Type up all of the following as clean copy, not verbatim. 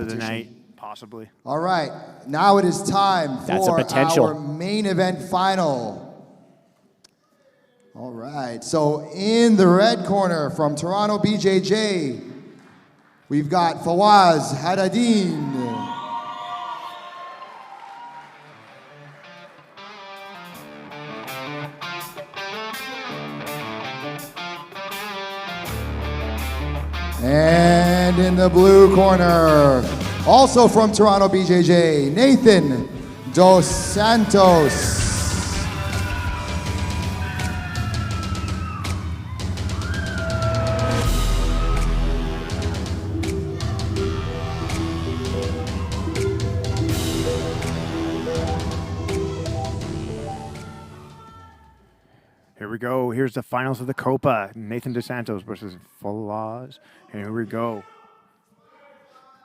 for the night, possibly. All right, now it is time for our main event final. All right, so in the red corner from Toronto BJJ, we've got Fawaz Haddadin. And in the blue corner, also from Toronto BJJ, Nathan Dos Santos. Here we go. Here's the finals of the Copa. Nathan Dos Santos versus Fawaz. Here we go.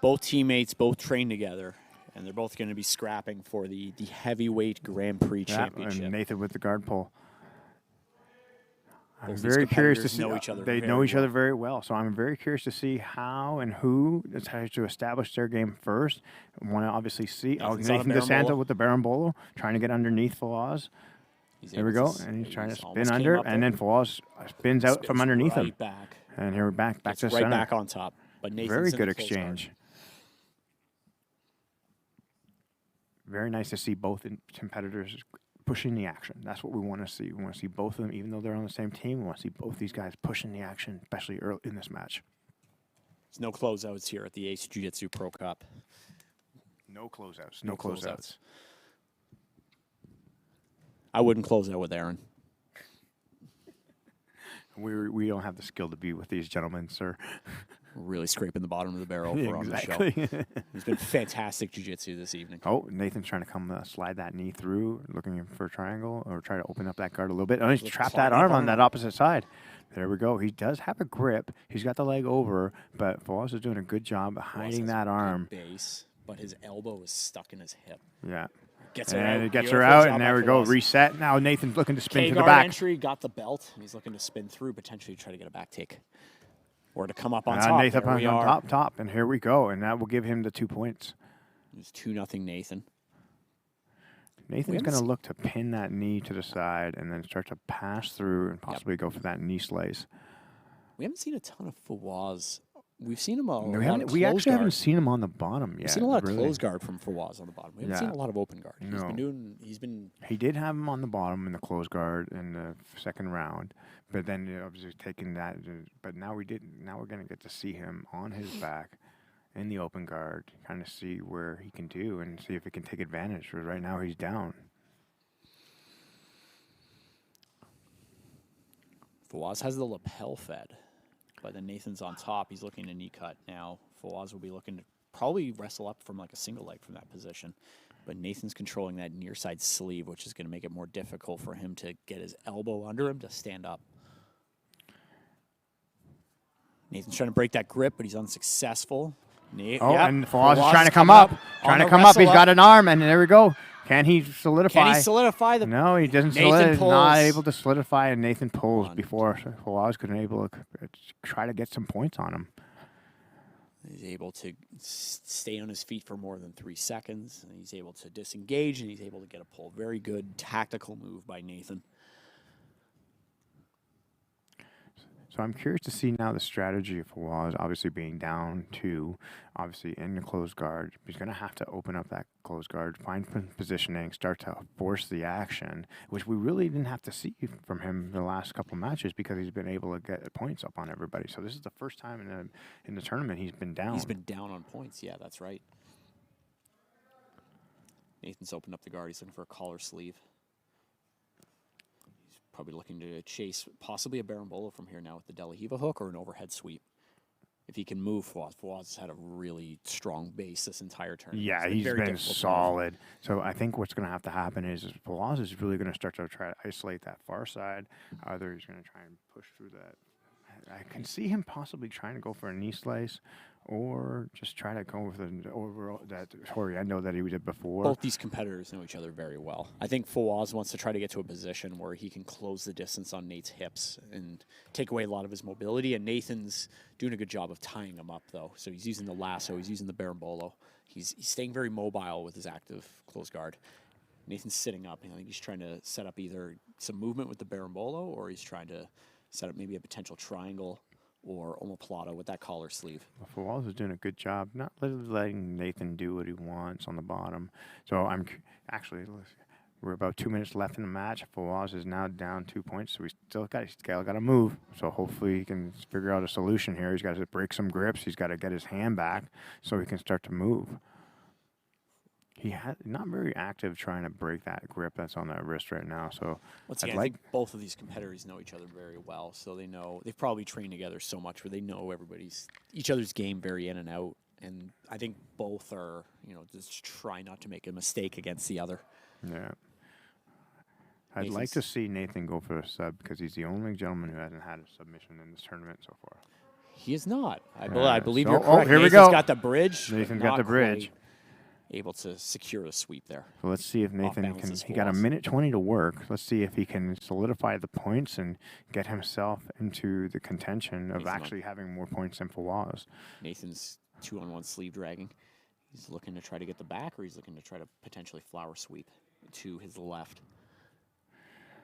Both teammates, both train together, and they're both going to be scrapping for the heavyweight Grand Prix championship. And Nathan with the guard pull. I'm Both very curious to see. know each other they know each other very well, so I'm very curious to see how and who decides to establish their game first. I want to obviously see Nathan Dos Santos with the berimbolo, trying to get underneath Fawaz. There we go, and he's trying to spin under, and then Fawaz spins out from underneath him. Back. And here we're back to center. Right back on top. But Nathan's very good exchange. Very nice to see both competitors pushing the action. That's what we want to see. We want to see both of them, even though they're on the same team. We want to see both these guys pushing the action, especially early in this match. There's no closeouts here at the Ace Jiu-Jitsu Pro Cup. No closeouts. No closeouts. I wouldn't close out with Aaron. We don't have the skill to be with these gentlemen, sir. We're really scraping the bottom of the barrel for on the show. It's been fantastic jiu-jitsu this evening. Oh, Nathan's trying to come slide that knee through, looking for a triangle, or try to open up that guard a little bit. Oh, he's trapped that arm on that opposite side. There we go. He does have a grip. He's got the leg over, but Fawaz is doing a good job hiding that arm. Base, but his elbow is stuck in his hip. Yeah. Gets her out. It gets her out, and there we go. Reset. Now Nathan's looking to spin to the back. Entry, got the belt, and he's looking to spin through, potentially try to get a back take. Or to come up on top. Nathan on top, and here we go, and that will give him the 2 points. It's 2-0 Nathan. Nathan's going to look to pin that knee to the side and then start to pass through and possibly go for that knee slice. We haven't seen a ton of Fawaz. We've seen him we actually haven't seen him on the bottom yet. We've seen a lot of close guard from Fawaz on the bottom. We haven't seen a lot of open guard. He did have him on the bottom in the close guard in the second round, but then obviously taking that. But now we're going to get to see him on his back in the open guard, kind of see where he can do and see if he can take advantage. Because right now he's down. Fawaz has the lapel fed. But then Nathan's on top. He's looking to knee cut now. Fawaz will be looking to probably wrestle up from like a single leg from that position. But Nathan's controlling that near side sleeve, which is going to make it more difficult for him to get his elbow under him to stand up. Nathan's trying to break that grip, but he's unsuccessful. And Fawaz is trying to come up. He's got an arm, and there we go. Can he solidify? Can he solidify the? No, he doesn't. He's not able to solidify, and Nathan pulls before Fawaz could able to try to get some points on him. He's able to stay on his feet for more than 3 seconds, and he's able to disengage, and he's able to get a pull. Very good tactical move by Nathan. So I'm curious to see now the strategy of Fawaz, obviously being down 2, obviously in the closed guard. He's going to have to open up that closed guard, find positioning, start to force the action, which we really didn't have to see from him the last couple of matches because he's been able to get points up on everybody. So this is the first time in the tournament he's been down. He's been down on points. Yeah, that's right. Nathan's opened up the guard. He's looking for a collar sleeve. Probably looking to chase possibly a berimbolo from here now with the De La Hiva hook or an overhead sweep. If he can move, Fawaz has had a really strong base this entire tournament. Yeah, he's been solid. So I think what's going to have to happen is Fawaz is really going to start to try to isolate that far side. Either he's going to try and push through that. I can see him possibly trying to go for a knee slice or just try to go with an overall that Toriendo that he did before. Both these competitors know each other very well. I think Fawaz wants to try to get to a position where he can close the distance on Nate's hips and take away a lot of his mobility. And Nathan's doing a good job of tying him up, though. So he's using the lasso. He's using the berimbolo. He's staying very mobile with his active close guard. Nathan's sitting up, and I think he's trying to set up either some movement with the berimbolo, or he's trying to set up maybe a potential triangle or omoplata with that collar sleeve. Well, Fawaz is doing a good job, not letting Nathan do what he wants on the bottom. So we're about 2 minutes left in the match. Fawaz is now down 2 points, so he's still got to move. So hopefully he can figure out a solution here. He's got to break some grips. He's got to get his hand back so he can start to move. He had not very active trying to break that grip that's on that wrist right now. So once again, I think both of these competitors know each other very well. So they've probably trained together so much where they know each other's game very in and out. And I think both are, just try not to make a mistake against the other. Yeah. I'd like to see Nathan go for a sub because he's the only gentleman who hasn't had a submission in this tournament so far. He is not. I believe you're correct. Oh, here Nathan's we go. Got the bridge. Nathan's got the bridge. Able to secure a sweep there. So let's see if Nathan can. He got 1:20 to work. Let's see if he can solidify the points and get himself into the contention of actually having more points than Fawaz. Nathan's 2-on-1 sleeve dragging. He's looking to try to get the back, or he's looking to try to potentially flower sweep to his left.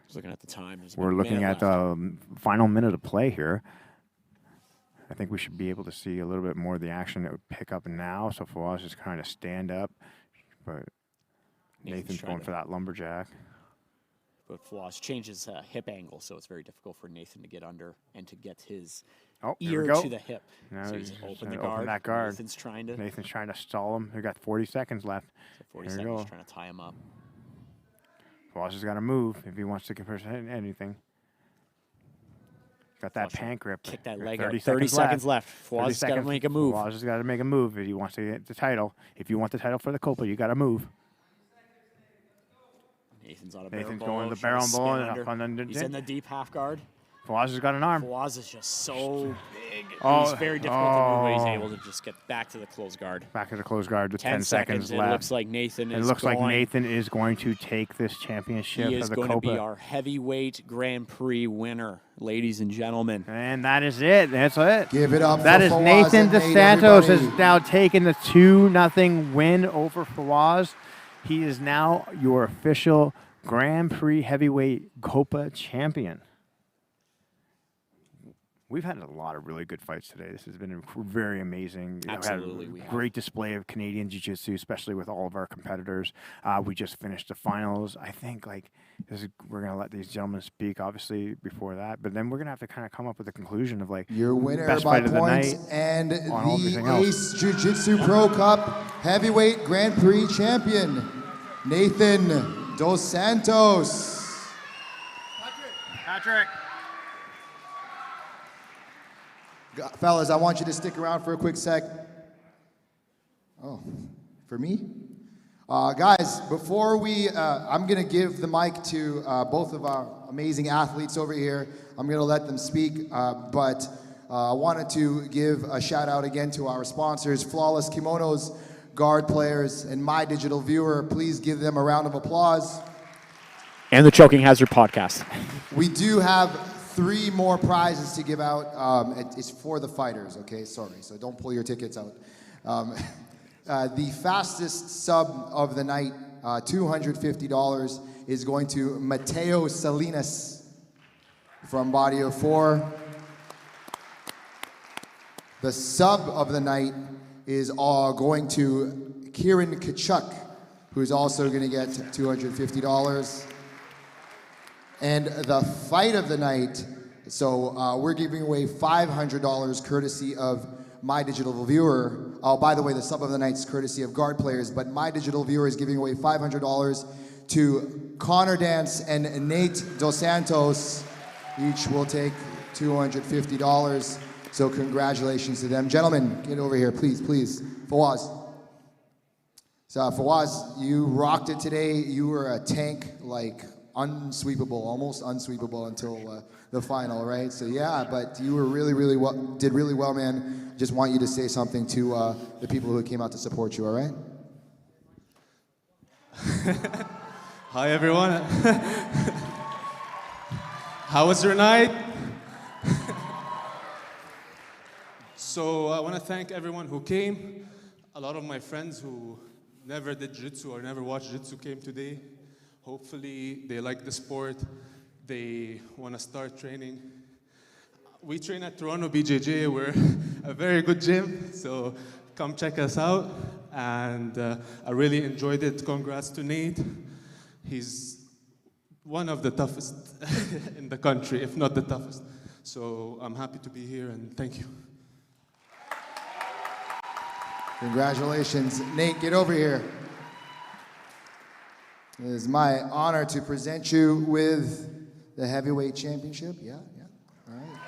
He's looking at the time. We're looking at the final minute of play here. I think we should be able to see a little bit more of the action that would pick up now. So Fawaz is trying to stand up, but Nathan's going for that lumberjack. But Fawaz changes hip angle, so it's very difficult for Nathan to get under and to get his ear to the hip. Now so he's open that guard. Nathan's trying to stall him. We've got 40 seconds left. So 40 seconds, he's trying to tie him up. Fawaz has got to move if he wants to compare anything. Got that pant grip. Kick that leg out. 30 seconds left. Fawaz has got to make a move. Fawaz has got to make a move if he wants to get the title. If you want the title for the Copa, you got to move. Nathan's on a Nathan's berimbolo, going the berimbolo under. He's in the deep half guard. Fawaz has got an arm. Fawaz is just so big. It's very difficult to move, but he's able to just get back to the close guard. Back to the close guard with 10 seconds left. It looks like Nathan is going to take this championship. He is going to be our heavyweight Grand Prix winner, ladies and gentlemen. And that is it. That's it. Give it up. That is Fawaz Nathan and Santos has everybody. now taken the 2-0 win over Fawaz. He is now your official Grand Prix heavyweight Copa champion. We've had a lot of really good fights today. This has been very amazing. Absolutely. We had a great display of Canadian Jiu-Jitsu, especially with all of our competitors. We just finished the finals. I think we're going to let these gentlemen speak, obviously, before that. But then we're going to have to kind of come up with a conclusion of your winner best by fight of the points night and the Ace Jiu-Jitsu Pro Cup Heavyweight Grand Prix champion, Nathan Dos Santos. Patrick. Fellas, I want you to stick around for a quick sec. Oh, for me? Guys, before I'm going to give the mic to both of our amazing athletes over here. I'm going to let them speak, but I wanted to give a shout out again to our sponsors, Flawless Kimonos, Guard Players, and My Digital Viewer. Please give them a round of applause. And the Choking Hazard podcast. We do have 3 more prizes to give out. It's for the fighters, okay? Sorry, so don't pull your tickets out. The fastest sub of the night, $250, is going to Mateo Salinas from Body of 4. The sub of the night is going to Kieran Kachuk, who's also going to get $250. And the fight of the night, so we're giving away $500 courtesy of My Digital Viewer. Oh, by the way, the sub of the night's courtesy of Guard Players, but My Digital Viewer is giving away $500 to Connor Dance and Nate Dos Santos. Each will take $250. So congratulations to them. Gentlemen, get over here, please, please. Fawaz. So Fawaz, you rocked it today. You were a tank like unsweepable, almost unsweepable until the final, right? So yeah, but you were really well, did really well, man. Just want you to say something to the people who came out to support you, all right? Hi, everyone. How was your night? So I want to thank everyone who came. A lot of my friends who never did jiu-jitsu or never watched jiu-jitsu came today. Hopefully they like the sport. They want to start training. We train at Toronto BJJ. We're a very good gym, so come check us out. And I really enjoyed it. Congrats to Nate. He's one of the toughest in the country, if not the toughest. So I'm happy to be here, and thank you. Congratulations. Nate, get over here. It is my honor to present you with the heavyweight championship. Yeah. All right.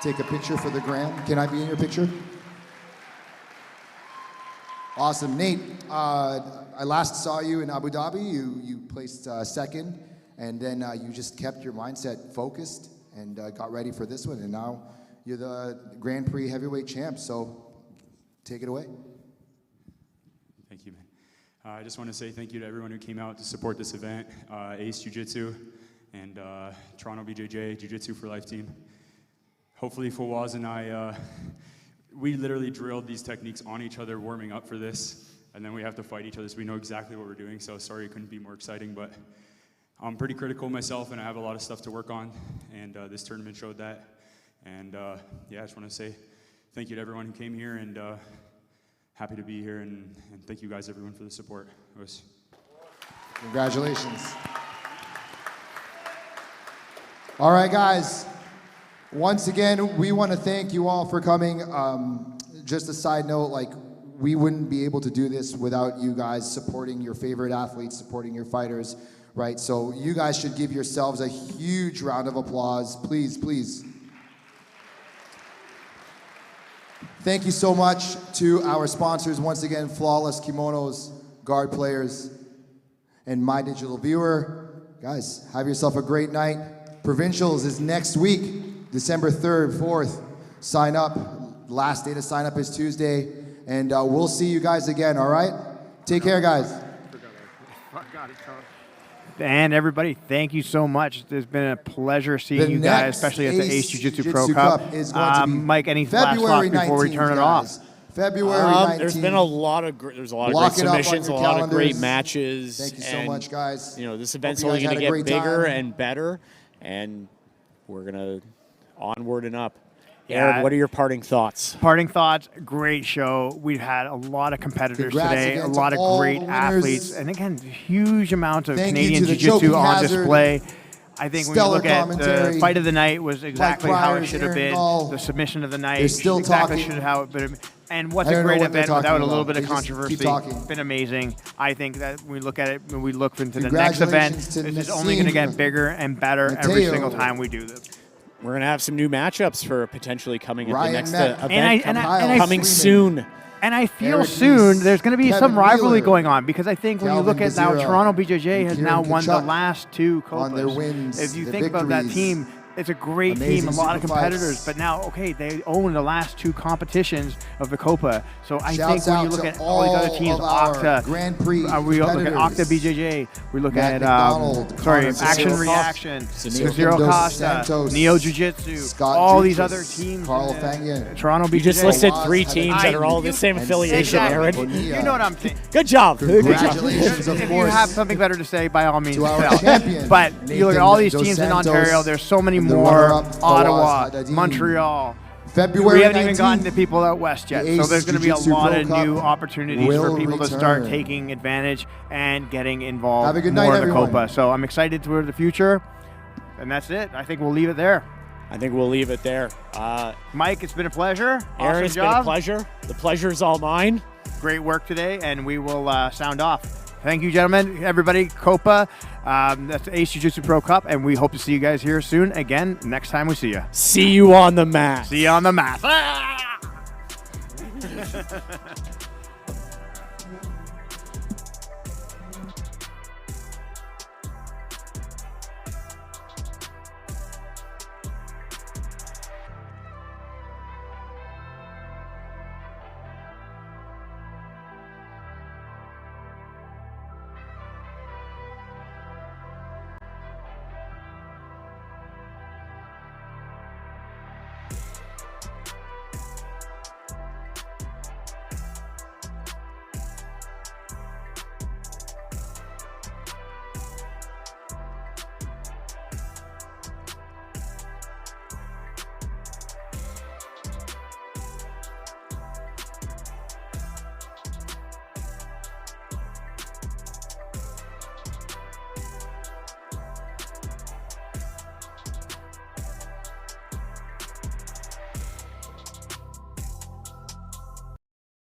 Take a picture for the gram. Can I be in your picture? Awesome. Nate, I last saw you in Abu Dhabi. You placed second, and then you just kept your mindset focused and got ready for this one, and now you're the Grand Prix heavyweight champ, so take it away. Thank you, man. I just want to say thank you to everyone who came out to support this event, Ace Jiu-Jitsu and Toronto BJJ Jiu-Jitsu for Life team. Hopefully Fawaz and I, we literally drilled these techniques on each other warming up for this, and then we have to fight each other, so we know exactly what we're doing, so sorry it couldn't be more exciting, but I'm pretty critical of myself, and I have a lot of stuff to work on, and this tournament showed that. And yeah, I just want to say thank you to everyone who came here, and happy to be here, and thank you guys, everyone, for the support. Congratulations. All right, guys. Once again, we want to thank you all for coming. Just a side note, like, we wouldn't be able to do this without you guys supporting your favorite athletes, supporting your fighters, right? So you guys should give yourselves a huge round of applause. Please, please. Thank you so much to our sponsors. Once again, Flawless Kimonos, Guard Players, and My Digital Viewer. Guys, have yourself a great night. Provincials is next week, December 3rd, 4th. Sign up. Last day to sign up is Tuesday. And we'll see you guys again, all right? Take care, guys. And everybody, thank you so much. It's been a pleasure seeing you guys, especially at the Ace Jiu-Jitsu Pro Cup. Is going to be Mike, any last thoughts before we turn it off? February 19th. There's been a lot of great submissions, a lot of great matches. Thank you so much, guys. You know, this event's only going to get bigger and better, and we're going to onward and up. Aaron, what are your parting thoughts? Parting thoughts, great show. We've had a lot of competitors today, a lot of great athletes, and again, huge amounts of Canadian Jiu-Jitsu on display. I think when you look at the fight of the night was exactly how it should have been. The submission of the night exactly should have how it been. And what's a great event without a little bit of controversy. It's been amazing. I think that when we look at it, when we look into the next event, this is only going to get bigger and better every single time we do this. We're going to have some new matchups for potentially coming at the next event coming soon. And I feel soon there's going to be some rivalry going on, because I think when you look at now, Toronto BJJ has now won the last two Copas. If you think about that team, it's a great team, a lot of competitors, but now, okay, they own the last two competitions of the Copa. So I think when you look at all these other teams, Octa, we look at Octa BJJ, we look at Action Reaction, Zero Costa, Neo Jiu-Jitsu, all these other teams. Toronto BJJ. You just listed three teams that are all the same affiliation, Aaron. You know what I'm saying. Good job. Congratulations, of If course. you have something better to say, by all means, champion, but you look at all these teams in Ontario, there's so many more. Ottawa, Montreal. February we haven't 19th, even gotten to people out west yet, so there's going to be a lot of new opportunities for people to start taking advantage and getting involved more in the Copa. So I'm excited for the future, and that's it. I think we'll leave it there. Mike, it's been a pleasure. Aaron, it's been a pleasure. The pleasure's all mine. Great work today, and we will sound off. Thank you, gentlemen, everybody. Copa, that's the Ace Jiu-Jitsu Pro Cup, and we hope to see you guys here soon again next time we see you. See you on the mat. See you on the mat.